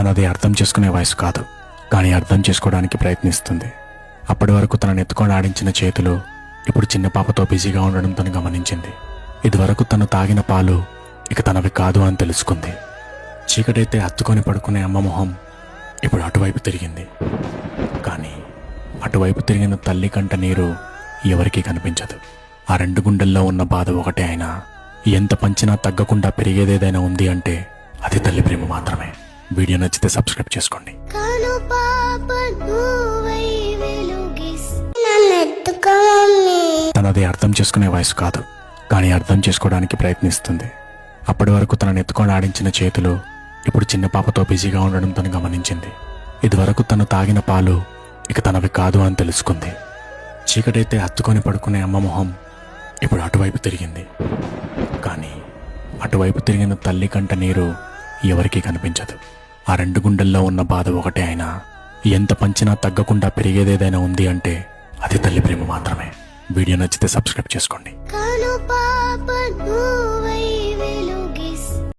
తనది అర్థం చేసుకునే వయసు కాదు, కానీ అర్థం చేసుకోవడానికి ప్రయత్నిస్తుంది. అప్పటి వరకు తనను ఎత్తుకొని ఆడించిన చేతులు ఇప్పుడు చిన్న పాపతో బిజీగా ఉండడం తను గమనించింది. ఇదివరకు తను తాగిన పాలు ఇక తనవి కాదు అని తెలుసుకుంది. చీకటైతే హత్తుకొని పడుకునే అమ్మ మొహం ఇప్పుడు అటువైపు తిరిగింది. కానీ అటువైపు తిరిగిన తల్లి కంట నీరు ఎవరికీ కనిపించదు. ఆ రెండు గుండెల్లో ఉన్న బాధ ఒకటే అయినా ఎంత పంచినా తగ్గకుండా పెరిగేదేదైనా ఉంది అంటే అది తల్లి ప్రేమ మాత్రమే. వీడియో నచ్చితే సబ్స్క్రైబ్ చేసుకోండి. తనది అర్థం చేసుకునే వయసు కాదు, కానీ అర్థం చేసుకోవడానికి ప్రయత్నిస్తుంది. అప్పటి వరకు తనను ఎత్తుకొని ఆడించిన చేతులు ఇప్పుడు చిన్న పాపతో బిజీగా ఉండడం తను గమనించింది. ఇదివరకు తను తాగిన పాలు ఇక తనవి కాదు అని తెలుసుకుంది. చీకటైతే హత్తుకొని పడుకునే అమ్మ మొహం ఇప్పుడు అటువైపు తిరిగింది. కానీ అటువైపు తిరిగిన తల్లి కంట నీరు ఎవరికీ కనిపించదు. ఆ రెండు గుండెల్లో ఉన్న బాధ ఒకటే అయినా ఎంత పంచినా తగ్గకుండా పెరిగేదేదైనా ఉంది అంటే అది తల్లి ప్రేమ మాత్రమే. వీడియో నచ్చితే సబ్స్క్రైబ్ చేసుకోండి.